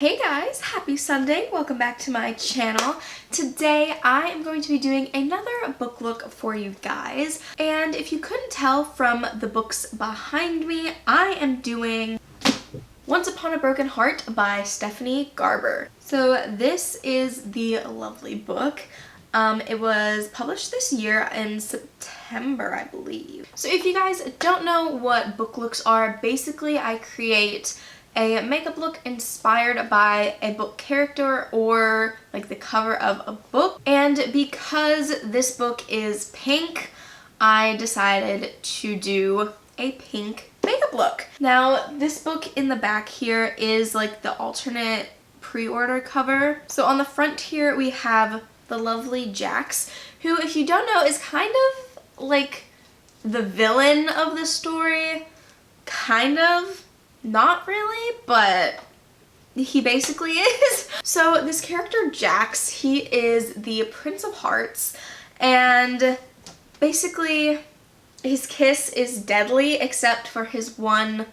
Hey guys, happy Sunday. Welcome back to my channel. Today I am going to be doing another book look for you guys. And if you couldn't tell from the books behind me, I am doing Once Upon a Broken Heart by Stephanie Garber. So this is the lovely book. It was published this year in September, I believe. So if you guys don't know what book looks are, basically I create a makeup look inspired by a book character or like the cover of a book. And because this book is pink, I decided to do a pink makeup look. Now this book in the back here is like the alternate pre-order cover. So on the front here we have the lovely Jax, who, if you don't know, is kind of like the villain of the story. Kind of. Not really, but he basically is. So this character Jax, he is the Prince of Hearts, and basically his kiss is deadly except for his one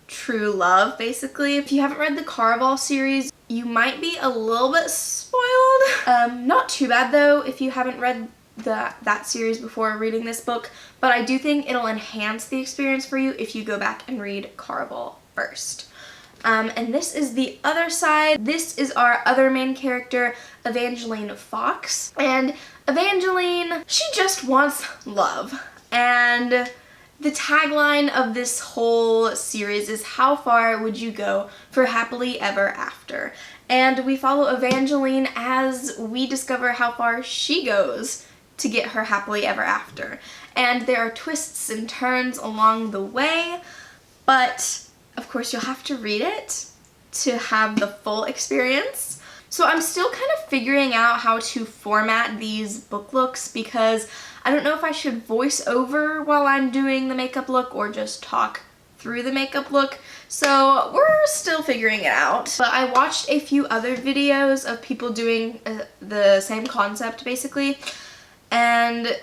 true love, basically. If you haven't read the Caraval series, you might be a little bit spoiled. Not too bad though if you haven't read that series before reading this book, but I do think it'll enhance the experience for you if you go back and read Caraval first. And this is the other side. This is our other main character, Evangeline Fox. And Evangeline, she just wants love. And the tagline of this whole series is, how far would you go for happily ever after? And we follow Evangeline as we discover how far she goes to get her happily ever after. And there are twists and turns along the way, but of course you'll have to read it to have the full experience. So I'm still kind of figuring out how to format these book looks because I don't know if I should voice over while I'm doing the makeup look or just talk through the makeup look. So we're still figuring it out. But I watched a few other videos of people doing the same concept basically, and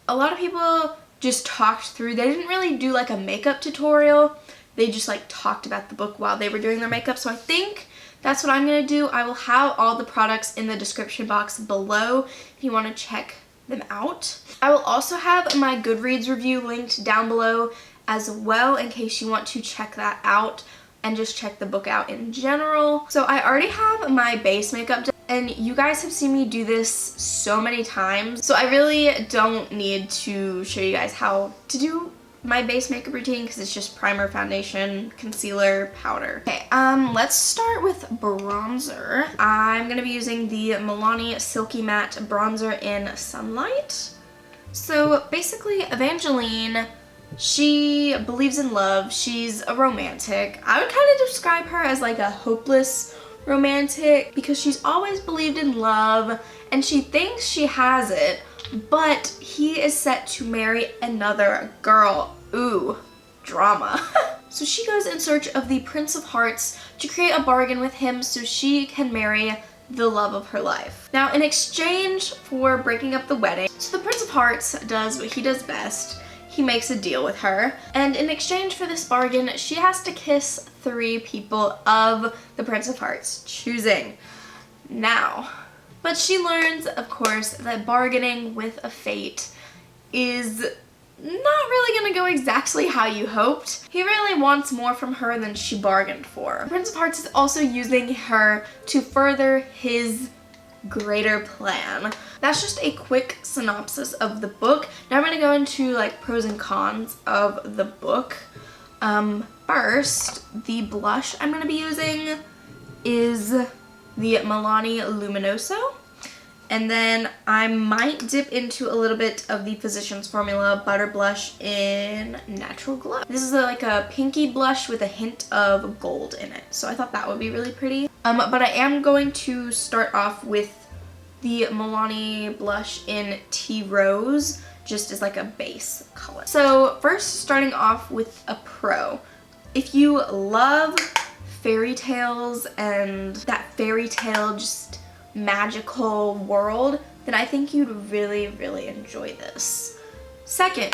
a lot of people just talked through. They didn't really do like a makeup tutorial. They just like talked about the book while they were doing their makeup. So I think that's what I'm going to do. I will have all the products in the description box below if you want to check them out. I will also have my Goodreads review linked down below as well in case you want to check that out and just check the book out in general. So I already have my base makeup done, and you guys have seen me do this so many times. So I really don't need to show you guys how to do my base makeup routine because it's just primer, foundation, concealer, powder. Okay, let's start with bronzer. I'm gonna be using the Milani Silky Matte Bronzer in Sunlight. So basically Evangeline, she believes in love. She's a romantic. I would kind of describe her as like a hopeless romantic because she's always believed in love and she thinks she has it, but he is set to marry another girl. Ooh, drama. So she goes in search of the Prince of Hearts to create a bargain with him so she can marry the love of her life. Now, in exchange for breaking up the wedding, so the Prince of Hearts does what he does best. He makes a deal with her, and in exchange for this bargain, she has to kiss 3 people of the Prince of Hearts' choosing. Now, but she learns, of course, that bargaining with a fate is not really gonna go exactly how you hoped. He really wants more from her than she bargained for. The Prince of Hearts is also using her to further his greater plan. That's just a quick synopsis of the book. Now I'm gonna go into like pros and cons of the book. First, the blush I'm gonna be using is the Milani Luminoso. And then I might dip into a little bit of the Physicians Formula Butter Blush in Natural Glow. This is like a pinky blush with a hint of gold in it. So I thought that would be really pretty. But I am going to start off with the Milani blush in Tea Rose, just as like a base color. So first, starting off with a pro. If you love fairy tales and that fairy tale just magical world, then I think you'd really, really enjoy this. Second,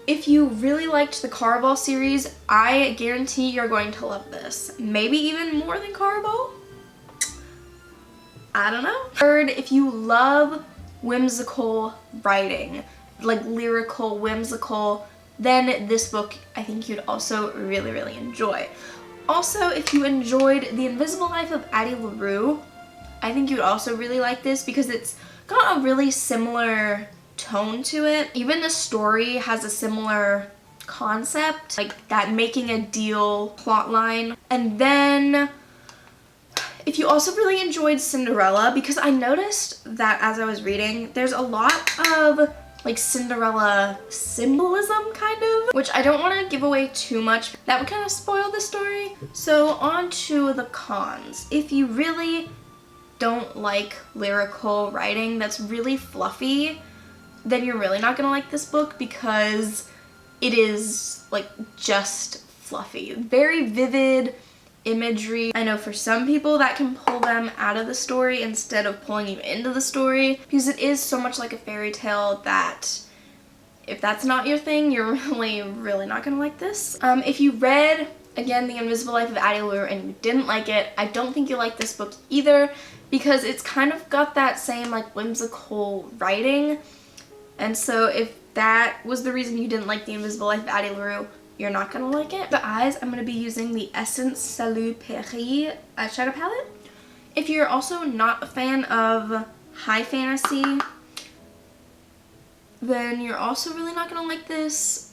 if you really liked the Caraval series, I guarantee you're going to love this. Maybe even more than Caraval. I don't know. Third, if you love whimsical writing, like lyrical, whimsical, then this book I think you'd also really, really enjoy. Also, if you enjoyed The Invisible Life of Addie LaRue, I think you'd also really like this because it's got a really similar tone to it. Even the story has a similar concept, like that making a deal plotline. And then if you also really enjoyed Cinderella, because I noticed that as I was reading, there's a lot of like Cinderella symbolism kind of, which I don't want to give away too much. That would kind of spoil the story. So on to the cons. If you really don't like lyrical writing that's really fluffy, then you're really not gonna like this book because it is like just fluffy. Very vivid imagery. I know for some people that can pull them out of the story instead of pulling you into the story, because it is so much like a fairy tale that if that's not your thing, you're really not gonna like this. If you read, again, The Invisible Life of Addie LaRue and you didn't like it, I don't think you'll like this book either, because it's kind of got that same like whimsical writing. And so if that was the reason you didn't like The Invisible Life of Addie LaRue, you're not gonna like it. The eyes, I'm gonna be using the Essence Salut Paris eyeshadow palette. If you're also not a fan of high fantasy, then you're also really not gonna like this,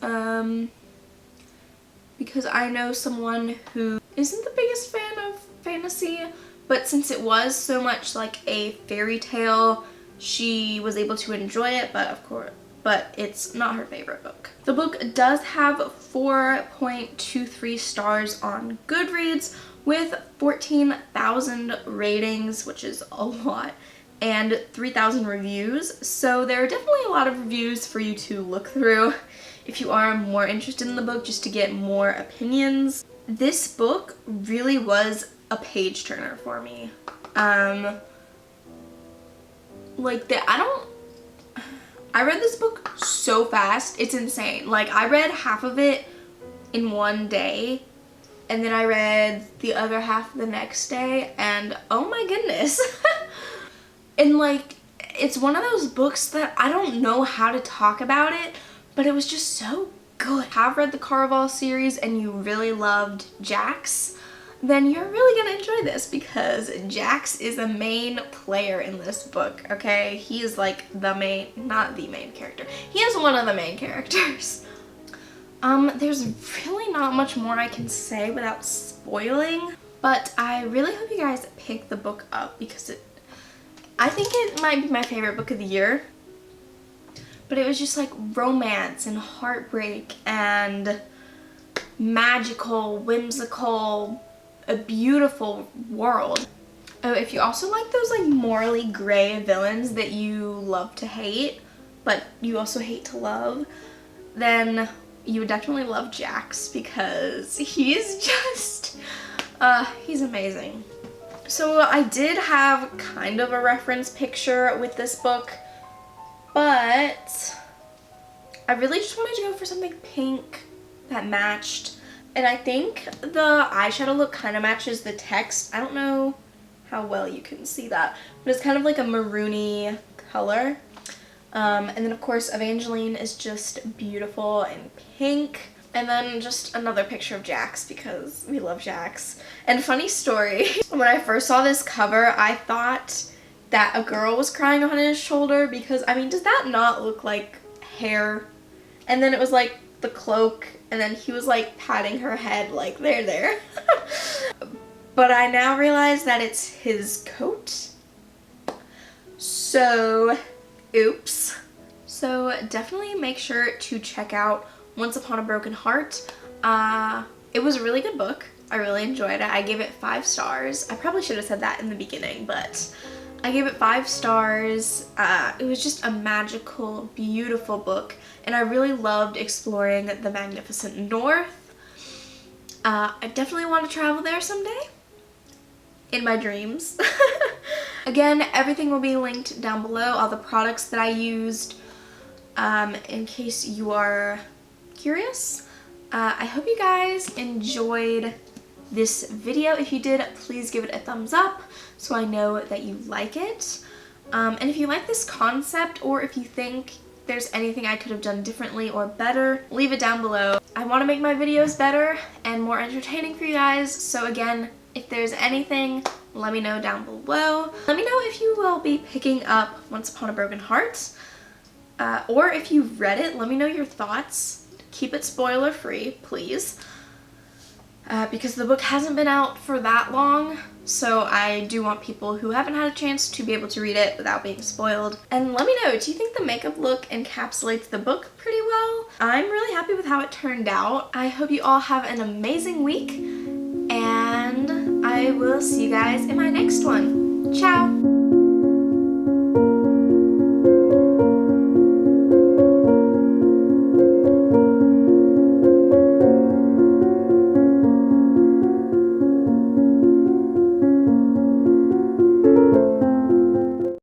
because I know someone who isn't the biggest fan of fantasy, but since it was so much like a fairy tale, she was able to enjoy it, but it's not her favorite book. The book does have 4.23 stars on Goodreads with 14,000 ratings, which is a lot, and 3,000 reviews. So there are definitely a lot of reviews for you to look through if you are more interested in the book, just to get more opinions. This book really was a page turner for me. I read this book so fast, it's insane. Like, I read half of it in one day, and then I read the other half the next day, and oh my goodness. And like, it's one of those books that I don't know how to talk about it, but it was just so good. If you have read the Caraval series and you really loved Jax, then you're really gonna enjoy this, because Jax is a main player in this book, okay? He is like the main, not the main character. He is one of the main characters. There's really not much more I can say without spoiling, but I really hope you guys pick the book up, because I think it might be my favorite book of the year. But it was just like romance and heartbreak and magical, whimsical, a beautiful world. Oh, if you also like those like morally gray villains that you love to hate, but you also hate to love, then you would definitely love Jax, because he's just, he's amazing. So I did have kind of a reference picture with this book, but I really just wanted to go for something pink that matched. And I think the eyeshadow look kind of matches the text. I don't know how well you can see that, but it's kind of like a maroony color. And then of course Evangeline is just beautiful and pink. And then just another picture of Jax, because we love Jax. And funny story, when I first saw this cover, I thought that a girl was crying on his shoulder, because, I mean, does that not look like hair? And then it was like the cloak, and then he was like patting her head like, there. But I now realize that it's his coat. So, oops. So definitely make sure to check out Once Upon a Broken Heart. It was a really good book. I really enjoyed it. I gave it 5 stars. I probably should have said that in the beginning, but I gave it 5 stars. It was just a magical, beautiful book, and I really loved exploring the Magnificent North. I definitely want to travel there someday, in my dreams. Again, everything will be linked down below, all the products that I used, in case you are curious. I hope you guys enjoyed this video. If you did, please give it a thumbs up so I know that you like it. And if you like this concept, or if you think there's anything I could have done differently or better, leave it down below. I want to make my videos better and more entertaining for you guys, so again, if there's anything, let me know down below. Let me know if you will be picking up Once Upon a Broken Heart, or if you've read it, let me know your thoughts. Keep it spoiler free, please, because the book hasn't been out for that long, so I do want people who haven't had a chance to be able to read it without being spoiled. And let me know, do you think the makeup look encapsulates the book pretty well? I'm really happy with how it turned out. I hope you all have an amazing week, and I will see you guys in my next one. Ciao!